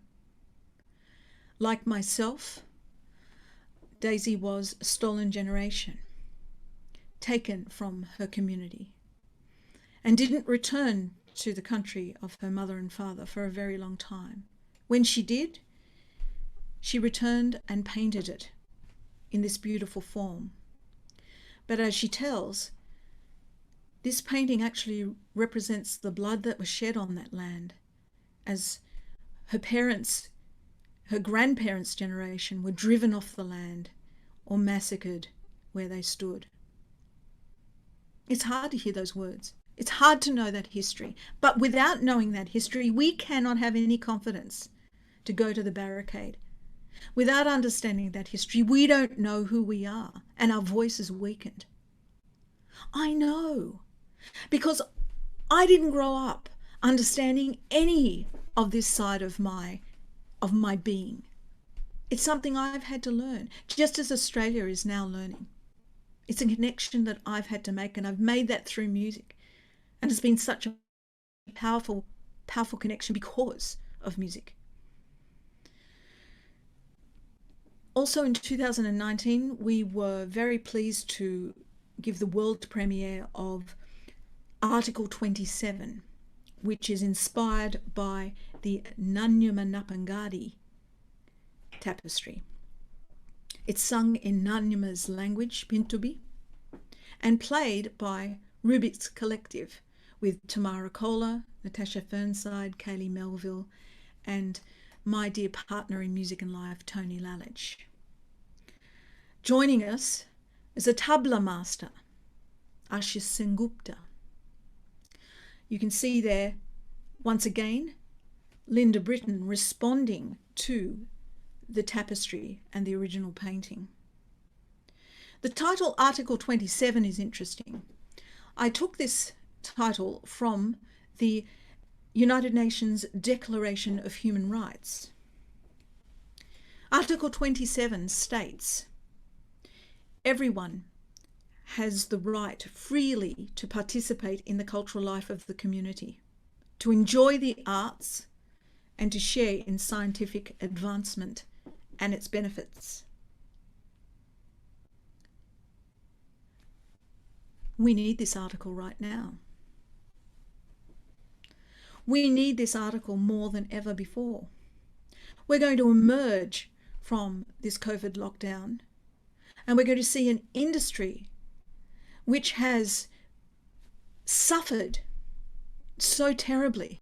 S6: Like myself, Daisy was a stolen generation, taken from her community, and didn't return to the country of her mother and father for a very long time. When she did, she returned and painted it in this beautiful form. But as she tells, this painting actually represents the blood that was shed on that land as her parents, her grandparents' generation were driven off the land or massacred where they stood. It's hard to hear those words. It's hard to know that history. But without knowing that history, we cannot have any confidence to go to the barricade. Without understanding that history, we don't know who we are, and our voice is weakened. I know, because I didn't grow up understanding any of this side of my being. It's something I've had to learn, just as Australia is now learning. It's a connection that I've had to make, and I've made that through music. And it's been such a powerful, powerful connection because of music. Also in 2019, we were very pleased to give the world premiere of Article 27, which is inspired by the Nanyuma tapestry. It's sung in Nanyuma's language, Pintubi, and played by Rubik's Collective with Tamara Kohler, Natasha Fernside, Kaylee Melville, and my dear partner in music and life, Tony Lalich. Joining us is a tabla master, Ashish Sengupta. You can see there, once again, Linda Britton responding to the tapestry and the original painting. The title Article 27 is interesting. I took this title from the United Nations Declaration of Human Rights. Article 27 states, everyone has the right freely to participate in the cultural life of the community, to enjoy the arts, and to share in scientific advancement and its benefits. We need this article right now. We need this article more than ever before. We're going to emerge from this COVID lockdown, and we're going to see an industry which has suffered so terribly.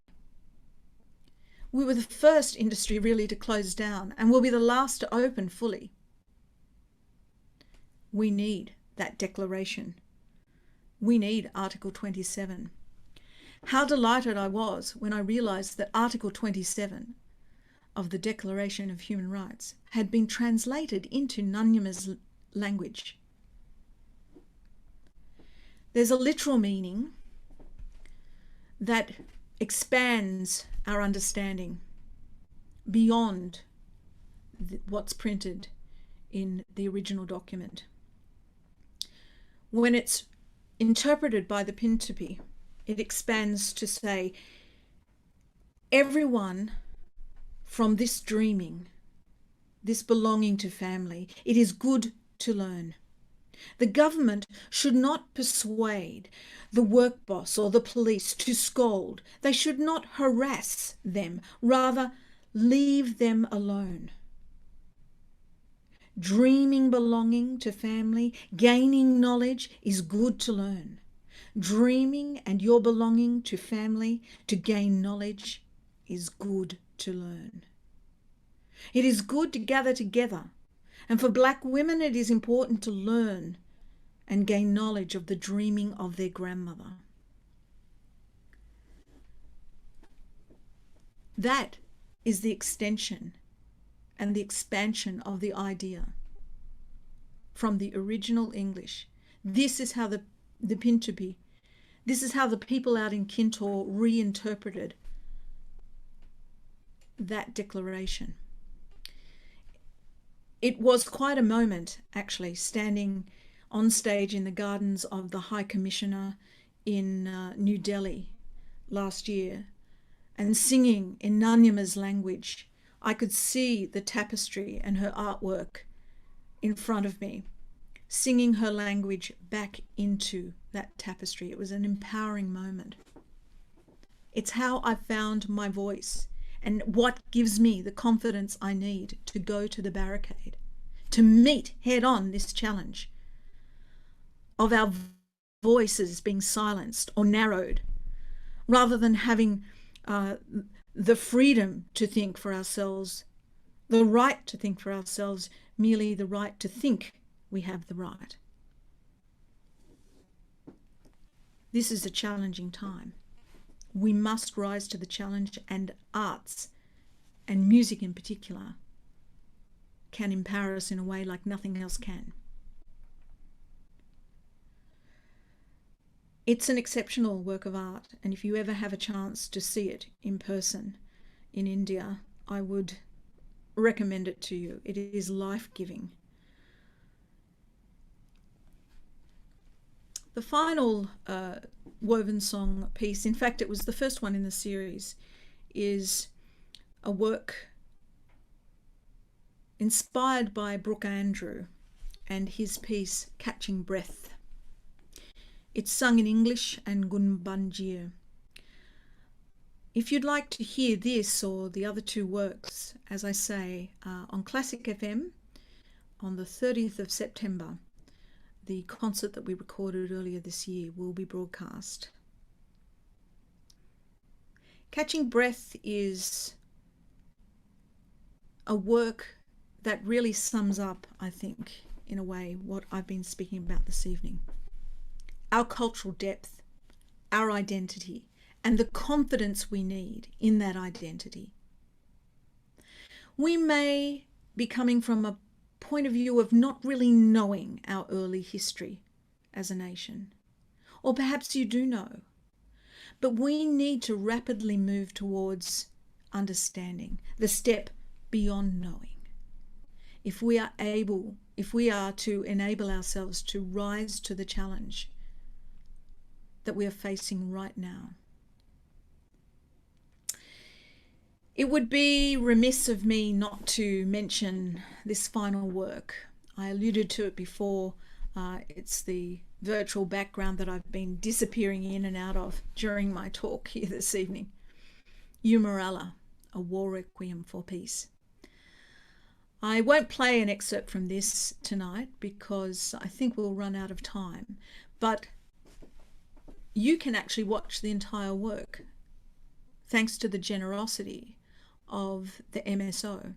S6: We were the first industry really to close down, and we'll be the last to open fully. We need that declaration. We need Article 27. How delighted I was when I realised that Article 27 of the Declaration of Human Rights had been translated into Nanyuma's language. There's a literal meaning that expands our understanding beyond what's printed in the original document. When it's interpreted by the Pintupi, it expands to say, everyone from this dreaming, this belonging to family, it is good to learn. The government should not persuade the work boss or the police to scold. They should not harass them, rather leave them alone. Dreaming belonging to family, gaining knowledge is good to learn. Dreaming and your belonging to family, to gain knowledge, is good to learn. It is good to gather together, and for Black women it is important to learn and gain knowledge of the dreaming of their grandmother. That is the extension and the expansion of the idea from the original English. This is how the Pintupi, this is how the people out in Kintore reinterpreted that declaration. It was quite a moment, actually, standing on stage in the gardens of the High Commissioner in New Delhi last year and singing in Nanyuma's language. I could see the tapestry and her artwork in front of me, singing her language back into that tapestry. It was an empowering moment. It's how I found my voice and what gives me the confidence I need to go to the barricade, to meet head-on this challenge of our voices being silenced or narrowed, rather than having the freedom to think for ourselves, the right to think for ourselves, merely the right to think we have the right. This is a challenging time. We must rise to the challenge, and arts and music in particular, can empower us in a way like nothing else can. It's an exceptional work of art, and if you ever have a chance to see it in person in India, I would recommend it to you. It is life-giving. The final woven song piece, in fact it was the first one in the series, is a work inspired by Brooke Andrew and his piece Catching Breath. It's sung in English and Gunbanjir. If you'd like to hear this or the other two works, as I say, on Classic FM on the 30th of September, the concert that we recorded earlier this year will be broadcast. Catching Breath is a work that really sums up, I think, in a way, what I've been speaking about this evening. Our cultural depth, our identity, and the confidence we need in that identity. We may be coming from a point of view of not really knowing our early history as a nation. Or perhaps you do know. But we need to rapidly move towards understanding, the step beyond knowing. If we are to enable ourselves to rise to the challenge that we are facing right now. It would be remiss of me not to mention this final work. I alluded to it before. It's the virtual background that I've been disappearing in and out of during my talk here this evening. Immerse, a war requiem for peace. I won't play an excerpt from this tonight because I think we'll run out of time, but you can actually watch the entire work thanks to the generosity of the MSO.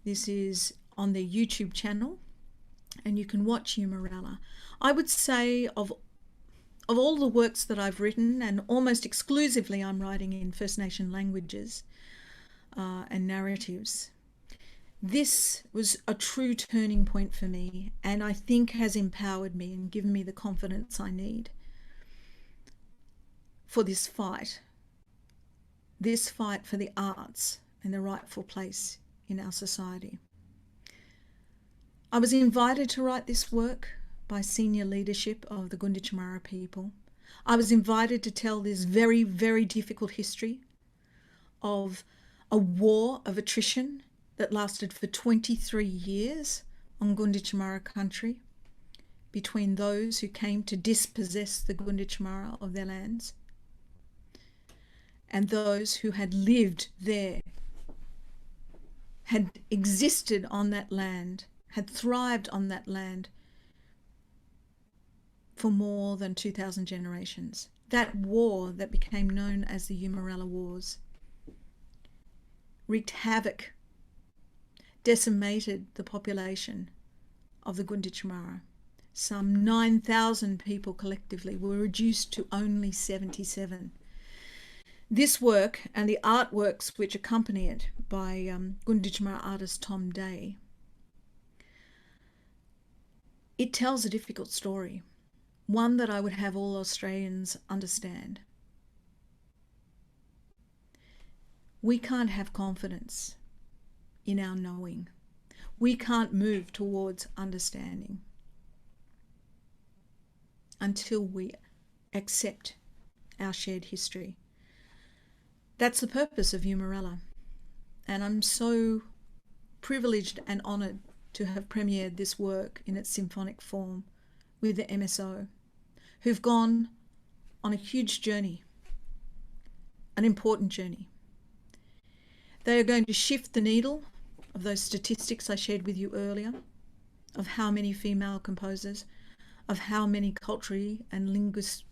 S6: This is on their YouTube channel and you can watch Immerse. I would say of all the works that I've written, and almost exclusively I'm writing in First Nation languages and narratives, this was a true turning point for me, and I think has empowered me and given me the confidence I need for this fight for the arts and their rightful place in our society. I was invited to write this work by senior leadership of the Gunditjmara people. I was invited to tell this very, very difficult history of a war of attrition that lasted for 23 years on Gunditjmara country between those who came to dispossess the Gunditjmara of their lands and those who had lived there, had existed on that land, had thrived on that land for more than 2,000 generations. That war that became known as the Immerse Wars wreaked havoc, decimated the population of the Gunditjmara. Some 9,000 people collectively were reduced to only 77. This work and the artworks which accompany it by Gunditjmara artist Tom Day, it tells a difficult story, one that I would have all Australians understand. We can't have confidence in our knowing. We can't move towards understanding until we accept our shared history. That's the purpose of Immerse, and I'm so privileged and honoured to have premiered this work in its symphonic form with the MSO, who've gone on a huge journey, an important journey. They are going to shift the needle of those statistics I shared with you earlier, of how many female composers, of how many culturally and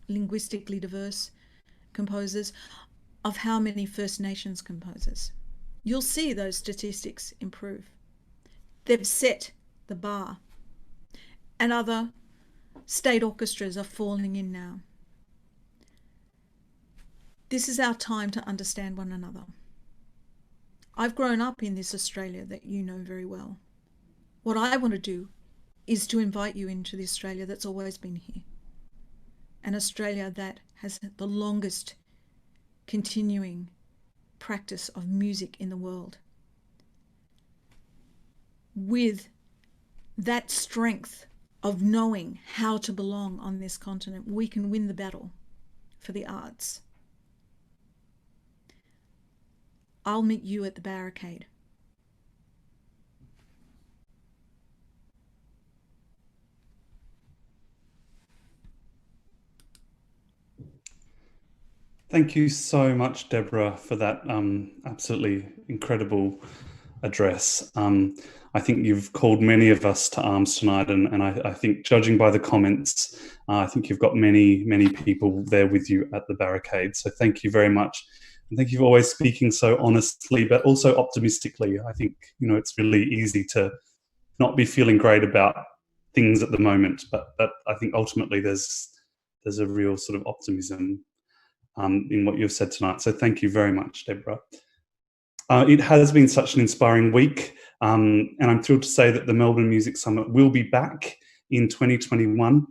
S6: linguistically diverse composers, of how many First Nations composers. You'll see those statistics improve. They've set the bar, and other state orchestras are falling in now. This is our time to understand one another. I've grown up in this Australia that you know very well. What I want to do is to invite you into the Australia that's always been here. An Australia that has the longest continuing practice of music in the world. With that strength of knowing how to belong on this continent, we can win the battle for the arts. I'll meet you at the Barricade.
S4: Thank you so much, Deborah, for that absolutely incredible address. I think you've called many of us to arms tonight, and I think, judging by the comments, I think you've got many, many people there with you at the Barricade. So thank you very much. And thank you for always speaking so honestly, but also optimistically. I think, you know, it's really easy to not be feeling great about things at the moment, but I think ultimately there's a real sort of optimism in what you've said tonight. So thank you very much, Deborah. It has been such an inspiring week, and I'm thrilled to say that the Melbourne Music Summit will be back in 2021.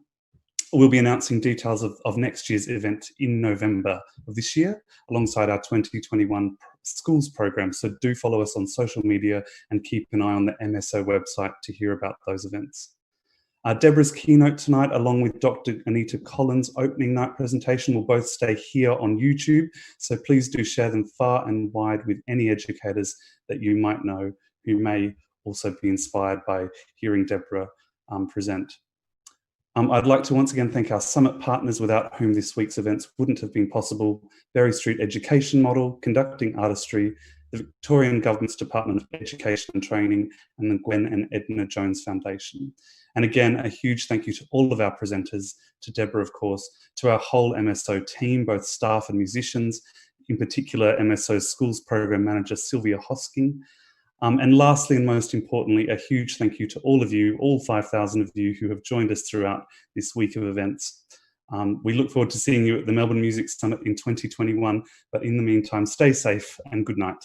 S4: We'll be announcing details of next year's event in November of this year, alongside our 2021 schools program. So do follow us on social media and keep an eye on the MSO website to hear about those events. Deborah's keynote tonight, along with Dr Anita Collins' opening night presentation, will both stay here on YouTube, so please do share them far and wide with any educators that you might know who may also be inspired by hearing Deborah present. I'd like to once again thank our summit partners, without whom this week's events wouldn't have been possible: Berry Street Education Model, Conducting Artistry, the Victorian Government's Department of Education and Training, and the Gwen and Edna Jones Foundation. And again, a huge thank you to all of our presenters, to Deborah, of course, to our whole MSO team, both staff and musicians, in particular MSO Schools Program Manager Sylvia Hosking. And lastly, and most importantly, a huge thank you to all of you, all 5,000 of you who have joined us throughout this week of events. We look forward to seeing you at the Melbourne Music Summit in 2021, but in the meantime, stay safe and good night.